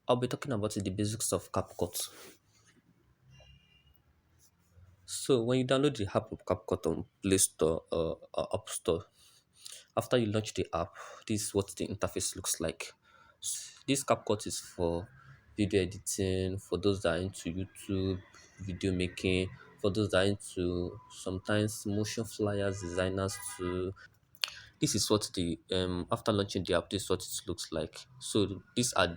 I'll be talking about the basics of CapCut. So when you download the app of CapCut on Play Store or App Store, after you launch the app, this is what the interface looks like. This CapCut is for video editing, for those that are into YouTube, video making, for those that are into sometimes motion flyers, designers too. This is what the after launching the app, this is what it looks like. So these are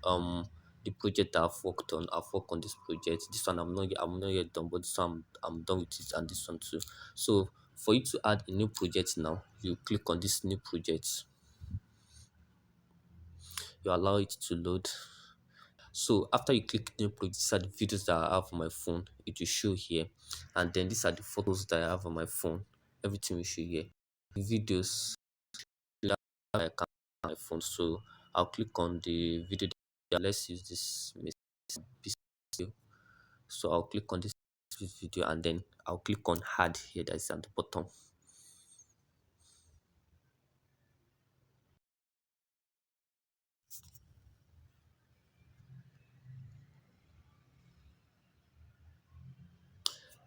um the project that I've worked on. I've worked on this project. This one I'm not yet done, but this one I'm done with it, and this one too. So for you to add a new project now, you click on this new project, you allow it to load. So after you click new project, these are the videos that I have on my phone. It will show here, and then these are the photos that I have on my phone. Everything will show here. The videos I can on my phone. So I'll click on the video. Let's use this video. So I'll click on this video and then I'll click on add here that is at the bottom.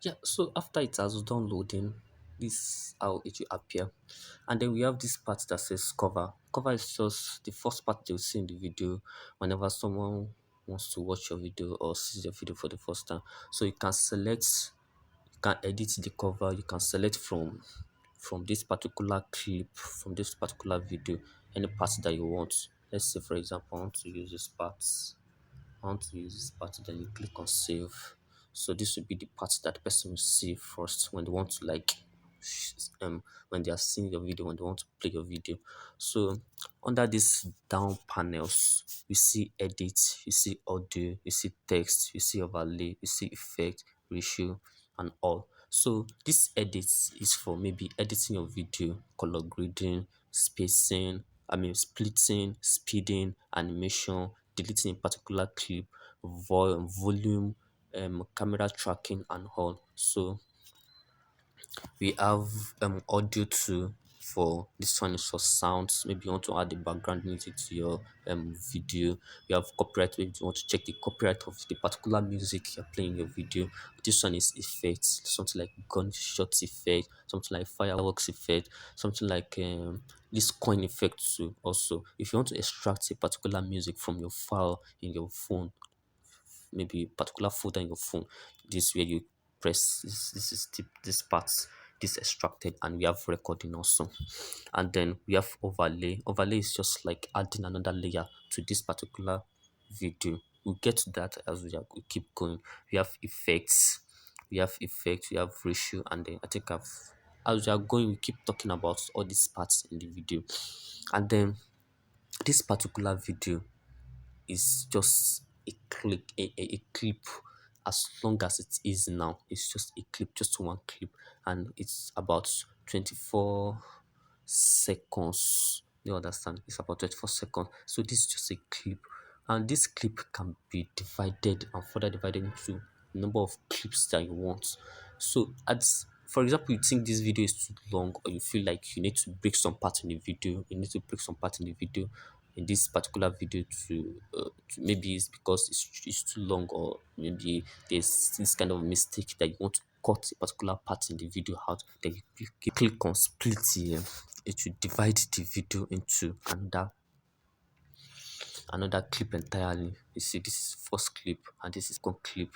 Yeah, so after it has done loading, this is how it will appear. And then we have this part that says cover. Cover is just the first part you'll see in the video whenever someone wants to watch your video or sees your video for the first time. So you can select, you can edit the cover, you can select from this particular clip, from this particular video, any parts that you want. Let's say for example, I want to use this part. I want to use this part, then you click on save. So this will be the part that the person will see first when they want to like when they are seeing your video, when they want to play your video. So under this down panels, you see edit, you see audio, you see text, you see overlay, you see effect, ratio, and all. So this edit is for maybe editing your video, color grading, spacing, splitting, speeding, animation, deleting a particular clip, volume, camera tracking, and all. So we have audio too. For this one is for sounds. Maybe you want to add the background music to your video. We have copyright. Maybe you want to check the copyright of the particular music you're playing in your video. This one is effects, something like gunshot effect, something like fireworks effect, something like this coin effect too. Also, if you want to extract a particular music from your file in your phone, maybe a particular folder in your phone, this where you press this is this part, this extracted, and we have recording also. And then we have overlay is just like adding another layer to this particular video. We'll get to that as we keep going. We have ratio, and then I think I've as we are going, we keep talking about all these parts in the video. And then this particular video is just a clip, a clip. As long as it is now, it's just a clip, just one clip, and it's about 24 seconds. You understand? It's about 24 seconds. So this is just a clip, and this clip can be divided and further divided into number of clips that you want. So as for example, you think this video is too long, or you feel like you need to break some part in the video, you need to break some part in the video in this particular video to maybe it's because it's too long, or maybe there's this kind of mistake that you want to cut a particular part in the video out, then you click on split here. It will divide the video into another clip entirely. You see, this is first clip and this is second clip,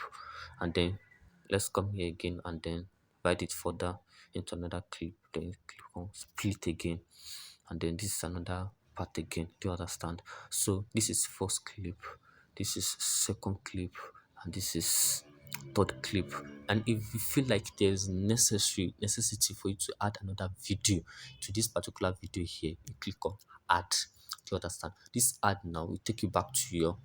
and then let's come here again and then divide it further into another clip, then click on split again, and then this is another part again. Do you understand? So this is first clip, this is second clip, and this is third clip. And if you feel like there's necessity for you to add another video to this particular video here, you click on add. Do you understand? This add now will take you back to your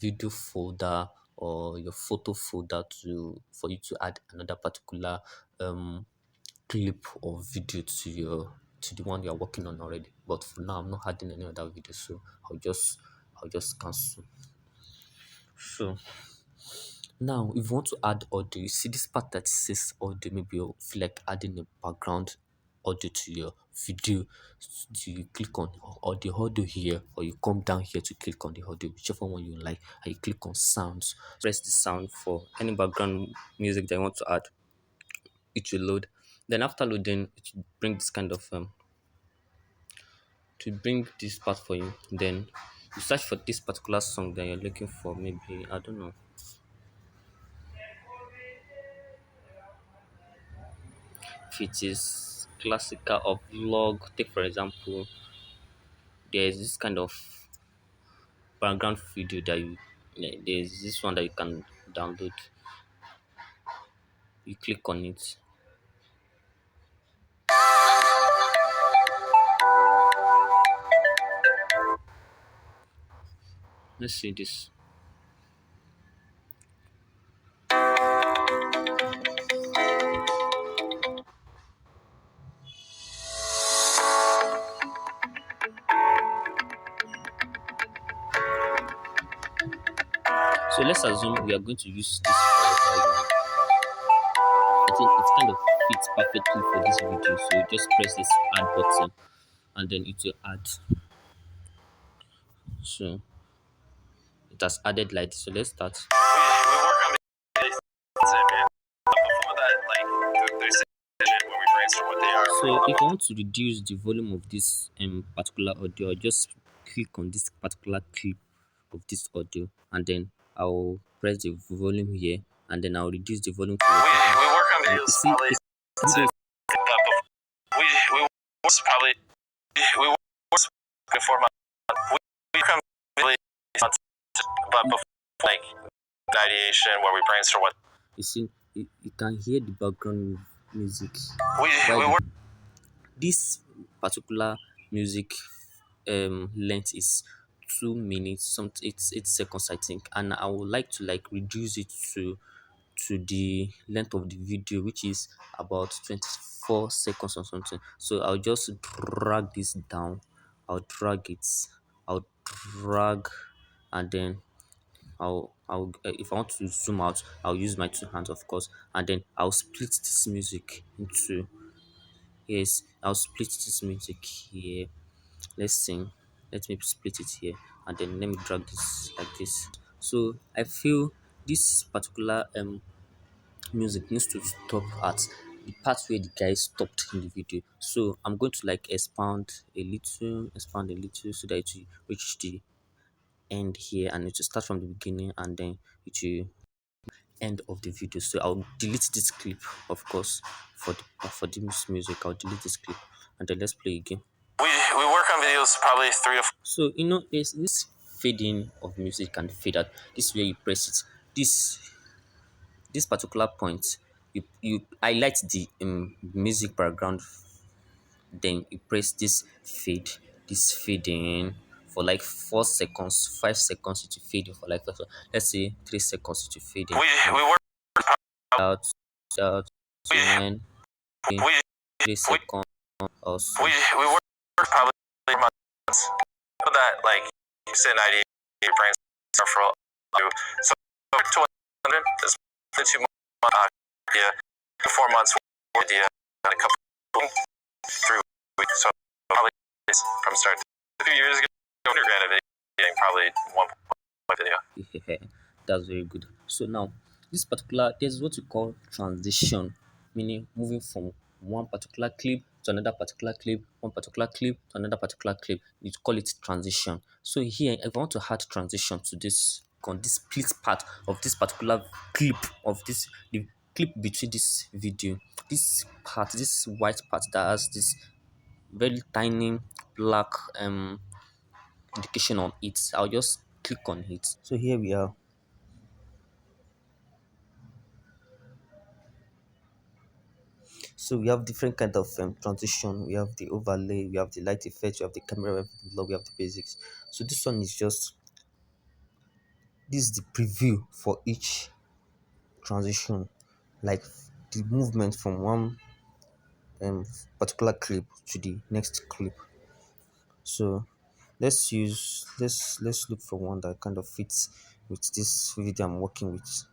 video folder or your photo folder to for you to add another particular um clip or video to the one you're working on already. But for now, I'm not adding any other video, so I'll just cancel. So now, if you want to add audio, you see this part that says audio. Maybe you feel like adding a background audio to your video, you click on or the audio here, or you come down here to click on the audio, whichever one you like, and you click on sounds. Press the sound for any background music that you want to add. It will load. Then after loading, it will bring this kind of to bring this part for you. Then you search for this particular song that you're looking for. Maybe I don't know if it is classical or vlog. Take for example, there is this kind of background video that there's this one that you can download. You click on it. Let's see this. So let's assume we are going to use this for I think it kind of fits perfectly for this video. So you just press this add button and then it will add. So it has added light. So let's start. So if I want to reduce the volume of this particular audio, I'll just click on this particular clip of this audio, and then I'll press the volume here, and then I'll reduce the volume to whatever. We work on videos probably. We probably we work before my we come really but before like ideation where we brainstorm what you see. You can hear the background music. We work. This particular music length is 2 minutes, some it's 8 seconds I think, and I would like to like reduce it to the length of the video, which is about 24 seconds or something. So I'll just drag this down. I'll drag it. I'll drag, and then I'll if I want to zoom out, I'll use my two hands, of course, and then I'll split this music into. Yes, I'll split this music here. Let's sing. Let me split it here, and then let me drag this like this. So I feel this particular music needs to stop at the part where the guy stopped in the video. So I'm going to like expand a little so that it will reach the end here, and it will start from the beginning, and then it will end of the video. So I'll delete this clip, of course, for this music. I'll delete this clip, and then let's play again. We work on videos probably 3 to 4. So there's this fade in of music and fade out. This is where you press it. This particular point, you highlight the music background, then you press this fade in for like 4 seconds, 5 seconds. It will fade in for like let's say 3 seconds. It will fade in. We work out out when 3 seconds also. We work probably months. That like it's an idea your brain start for so 200 is the 2 months idea 4 months idea and a couple 3 weeks. So probably from start 2 years ago undergrad getting probably 1 video. Yeah, that's very good. So now this particular there's what we call transition, meaning moving from one particular clip to another particular clip, one particular clip to another particular clip. We call it transition. So here, if I want to add transition to this on this split part of this particular clip of this the clip between this video, this part, this white part that has this very tiny black indication on it, I'll just click on it. So here we are. So we have different kind of transition. We have the overlay, we have the light effect, we have the camera, we have the blur, we have the basics. So this one is just this is the preview for each transition, like the movement from one particular clip to the next clip. So let's look for one that kind of fits with this video I'm working with.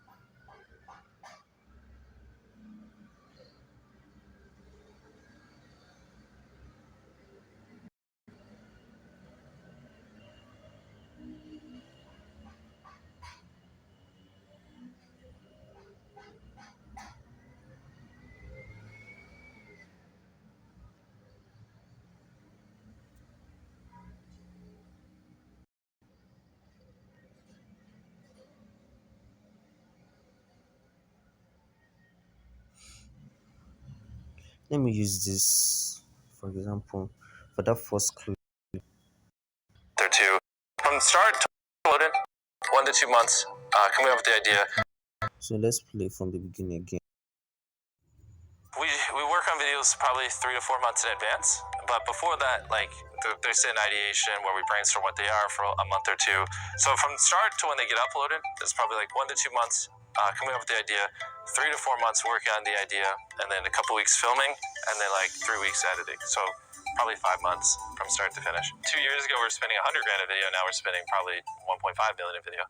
Let me use this for example for that first clip. There too. From start to loading, 1 to 2 months. Coming up with the idea. So let's play from the beginning again. We work on videos probably 3 to 4 months in advance, but before that, like there's an ideation where we brainstorm what they are for a month or two. So from start to when they get uploaded, it's probably like 1 to 2 months coming up with the idea, 3 to 4 months working on the idea, and then a couple weeks filming, and then like 3 weeks editing. So probably 5 months from start to finish. 2 years ago, we were spending 100 grand a video. Now we're spending probably 1.5 million a video.